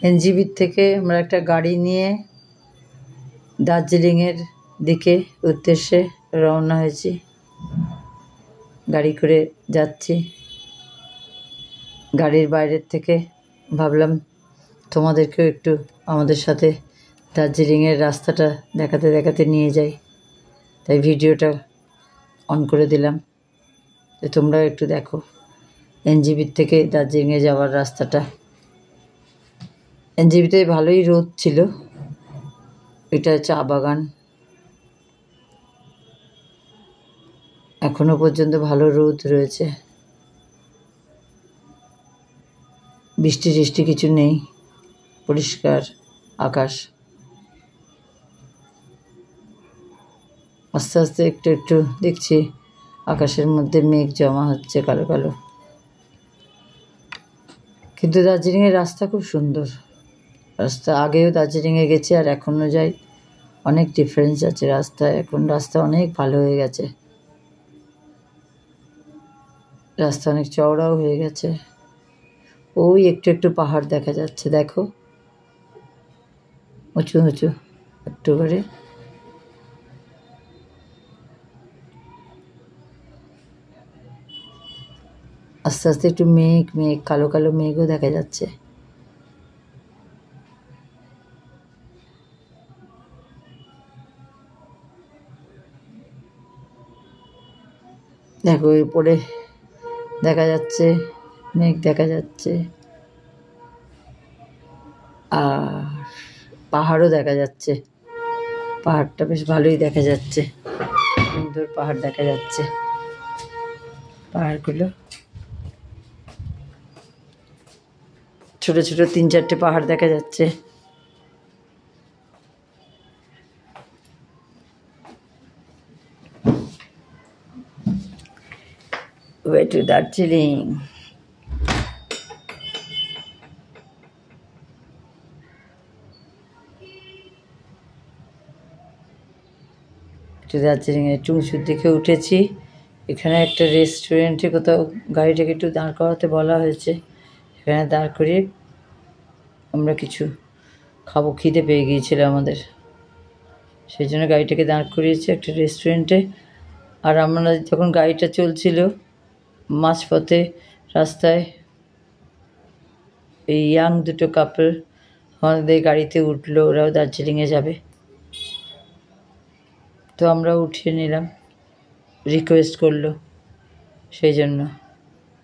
এনজিবির থেকে আমরা একটা গাড়ি নিয়ে দার্জিলিংয়ের দিকে উদ্দেশ্যে রওনা হয়েছি। গাড়ি করে যাচ্ছি। গাড়ির বাইরের থেকে ভাবলাম তোমাদেরকেও একটু আমাদের সাথে দার্জিলিংয়ের রাস্তাটা দেখাতে দেখাতে নিয়ে যাই, তাই ভিডিওটা অন করে দিলাম যে তোমরাও একটু দেখো এনজিবির থেকে দার্জিলিংয়ে যাওয়ার রাস্তাটা। এনজিবিতে ভালোই রোদ ছিল। এটা চা বাগান, এখনো পর্যন্ত ভালো রোদ রয়েছে। বৃষ্টি টিষ্টি কিছু নেই, পরিষ্কার আকাশ। আস্তে আস্তে একটু একটু দেখছি আকাশের মধ্যে মেঘ জমা হচ্ছে কালো কালো। কিন্তু দার্জিলিংয়ের রাস্তা খুব সুন্দর। রাস্তা আগেও দার্জিলিংয়ে গেছি আর এখনও যাই, অনেক ডিফারেন্স আছে রাস্তায়। এখন রাস্তা অনেক ভালো হয়ে গেছে, রাস্তা অনেক চওড়াও হয়ে গেছে। ওই একটু একটু পাহাড় দেখা যাচ্ছে, দেখো উঁচু উঁচু একটু করে। আস্তে আস্তে একটু মেঘ মেঘ কালো কালো মেঘও দেখা যাচ্ছে। দেখো উপরে দেখা যাচ্ছে মেঘ দেখা যাচ্ছে, আর পাহাড়ও দেখা যাচ্ছে। পাহাড়টা বেশ ভালোই দেখা যাচ্ছে, সুন্দর পাহাড় দেখা যাচ্ছে। পাহাড়গুলো ছোট ছোট 3-4টে পাহাড় দেখা যাচ্ছে। Way to Darjeeling. দার্জিলিংয়ে একটু উঁচুর দিকে উঠেছি। এখানে একটা রেস্টুরেন্টে কোথাও গাড়িটাকে একটু দাঁড় করাতে বলা হয়েছে। এখানে দাঁড় করিয়ে আমরা কিছু খাবো, খিদে পেয়ে গিয়েছিল আমাদের, সেই জন্য গাড়িটাকে দাঁড় করিয়েছি একটা রেস্টুরেন্টে। আর আমরা যখন গাড়িটা চলছিল মাঝপথে রাস্তায় এই ইয়াং দুটো কাপল আমাদের গাড়িতে উঠলো, ওরাও দার্জিলিংয়ে যাবে। তো আমরা উঠিয়ে নিলাম, রিকোয়েস্ট করলো, সেই জন্য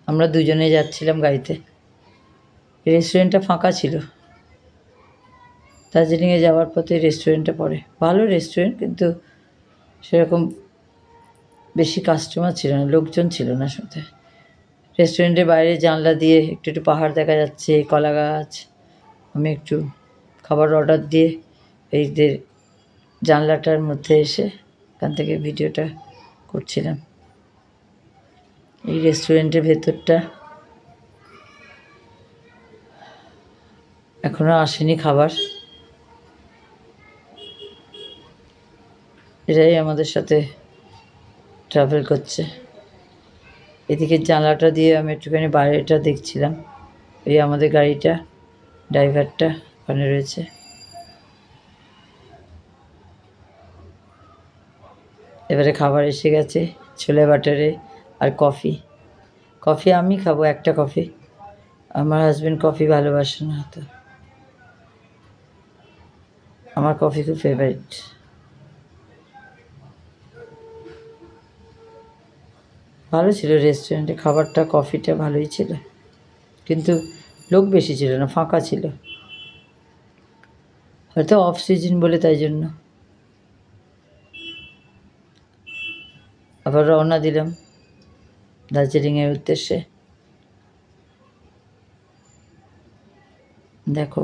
আমরা দুজনে যাচ্ছিলাম গাড়িতে। রেস্টুরেন্টটা ফাঁকা ছিল। দার্জিলিংয়ে যাওয়ার পথে রেস্টুরেন্টটা পড়ে, ভালো রেস্টুরেন্ট, কিন্তু সেরকম বেশি কাস্টমার ছিল না, লোকজন ছিল না সাথে। রেস্টুরেন্টের বাইরে জানলা দিয়ে একটু একটু পাহাড় দেখা যাচ্ছে, কলা গাছ। আমি একটু খাবার অর্ডার দিয়ে এইদের জানলাটার মধ্যে এসে এখান থেকে ভিডিওটা করছিলাম। এই রেস্টুরেন্টের ভেতরটা এখনও আসেনি খাবার। এরাই আমাদের সাথে ট্রাভেল করছে। এদিকে জানলাটা দিয়ে আমি একটুখানি বাইরেটা দেখছিলাম। এই আমাদের গাড়িটা, ড্রাইভারটা ওখানে রয়েছে। এবারে খাবার এসে গেছে, ছোলে বাটারে আর কফি। কফি আমি খাবো একটা কফি, আমার হাজব্যান্ড কফি ভালোবাসে না, তো আমার কফি খুব ফেভারিট। ভালো ছিল রেস্টুরেন্টে খাবারটা, কফিটা ভালোই ছিল, কিন্তু লোক বেশি ছিল না, ফাঁকা ছিল, হয়তো অফ সিজন বলে, তাই জন্য। আবার রওনা দিলাম দার্জিলিংয়ের উদ্দেশ্যে। দেখো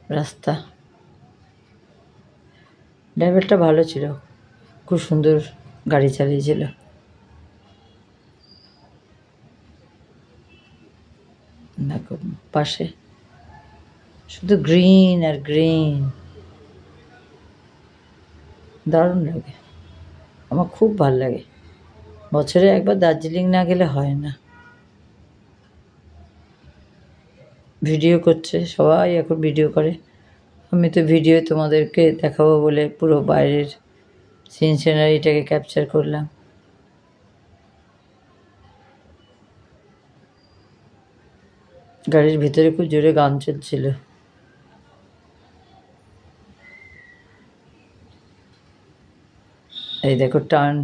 রাস্তা, ড্রাইভারটা ভালো ছিল, খুব সুন্দর গাড়ি চালিয়েছিল। দেখো পাশে শুধু গ্রিন আর গ্রিন, দারুণ লাগে, আমার খুব ভালো লাগে। বছরে একবার দার্জিলিং না গেলে হয় না। ভিডিও করছে, সবাই এখন ভিডিও করে। আমি তো ভিডিও তোমাদেরকে দেখাবো বলে পুরো বাইরের সিনারিটাকে ক্যাপচার করলাম। গাড়ির ভিতরে খুব জোরে গান চলছিল। এই দেখো টার্ন,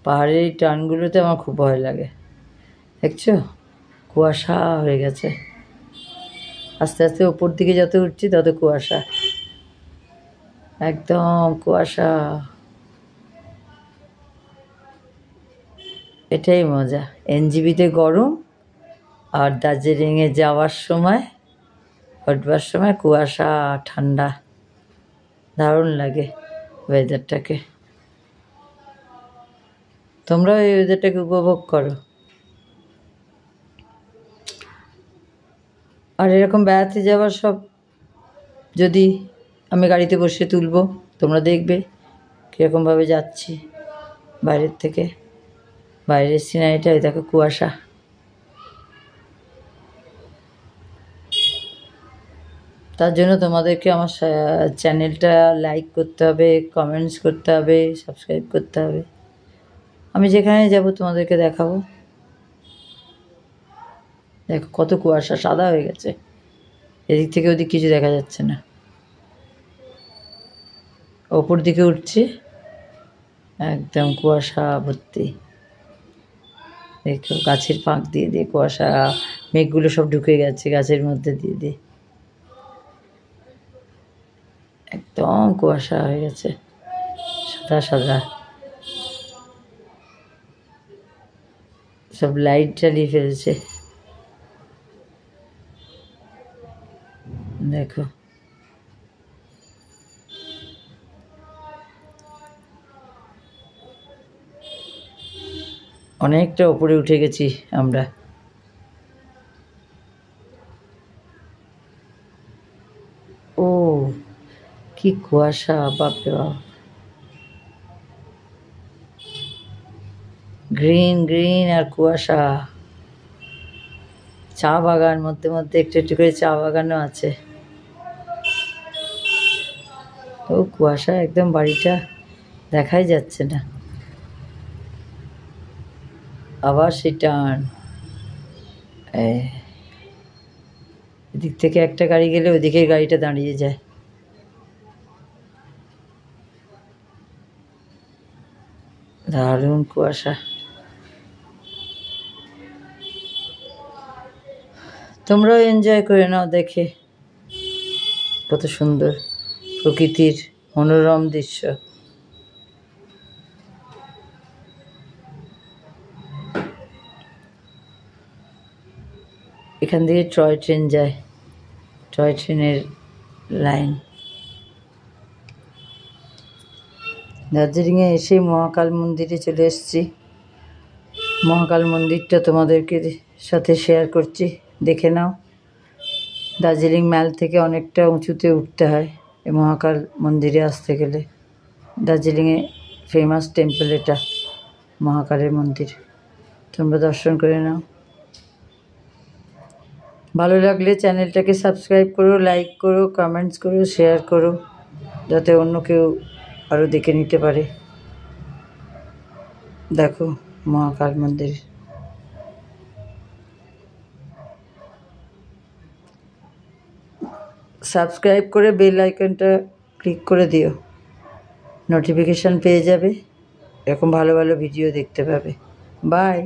পাহাড়ের এই টার্নগুলোতে আমার খুব ভয় লাগে। দেখছো কুয়াশা হয়ে গেছে, আস্তে আস্তে ওপর দিকে যত উঠছি তত কুয়াশা, একদম কুয়াশা। এটাই মজা, এনজিবিতে গরম আর দার্জিলিংয়ে যাওয়ার সময়, উঠবার সময় কুয়াশা, ঠান্ডা, দারুণ লাগে ওয়েদারটাকে। তোমরাও এই ওয়েদারটাকে উপভোগ করো। আর এরকম বেড়াতে যাওয়ার সব যদি আমি গাড়িতে বসে তুলবো, তোমরা দেখবে কীরকমভাবে যাচ্ছি বাইরের থেকে। বাইরের সিনারিটা ওই দেখো কুয়াশা। তার জন্য তোমাদেরকে আমার চ্যানেলটা লাইক করতে হবে, কমেন্টস করতে হবে, সাবস্ক্রাইব করতে হবে। আমি যেখানে যাব তোমাদেরকে দেখাবো। দেখো কত কুয়াশা, সাদা হয়ে গেছে, এদিক থেকে ওদিক কিছু দেখা যাচ্ছে না। ওপর দিকে উঠছি, একদম কুয়াশা ভর্তি। দেখো গাছের ফাঁক দিয়ে দিয়ে কুয়াশা, মেঘগুলো সব ঢুকে গেছে গাছের মধ্যে দিয়ে দিয়ে, একদম কুয়াশা হয়ে গেছে, সাদা সাদা। সব লাইট জ্বালিয়ে ফেলছে, দেখো। অনেকটা উপরে উঠে গেছি আমরা। ও কি কুয়াশা, বাপরে বাপ! গ্রিন গ্রিন আর কুয়াশা। চা বাগান, মধ্যে মধ্যে একটু একটু করে চা বাগানও আছে। ও কুয়াশা, একদম বাড়িটা দেখাই যাচ্ছে না। আবার সেই টার্ন, এদিক থেকে একটা গাড়ি গেলে ওদিকে গাড়িটা দাঁড়িয়ে যায়। দারুণ কুয়াশা। তোমরাও এনজয় করে নাও দেখে, কত সুন্দর প্রকৃতির মনোরম দৃশ্য। এখান থেকে টয় ট্রেন যায়, টয় ট্রেনের লাইন। দার্জিলিংয়ে এসে মহাকাল মন্দিরে চলে এসেছি। মহাকাল মন্দিরটা তোমাদেরকে সাথে শেয়ার করছি, দেখে নাও। দার্জিলিং ম্যাল থেকে অনেকটা উঁচুতে উঠতে হয় এই মহাকাল মন্দিরে আসতে গেলে। দার্জিলিংয়ে ফেমাস টেম্পল এটা, মহাকালের মন্দির। তোমরা দর্শন করে নাও। ভালো লাগলে চ্যানেলটাকে সাবস্ক্রাইব করো, লাইক করো, কমেন্টস করো, শেয়ার করো, যাতে অন্য কেউ আরও দেখে নিতে পারে। দেখো মহাকাল মন্দির। সাবস্ক্রাইব করে বেল আইকনটা ক্লিক করে দিও, নোটিফিকেশান পেয়ে যাবে, এরকম ভালো ভালো ভিডিও দেখতে পাবে। বাই।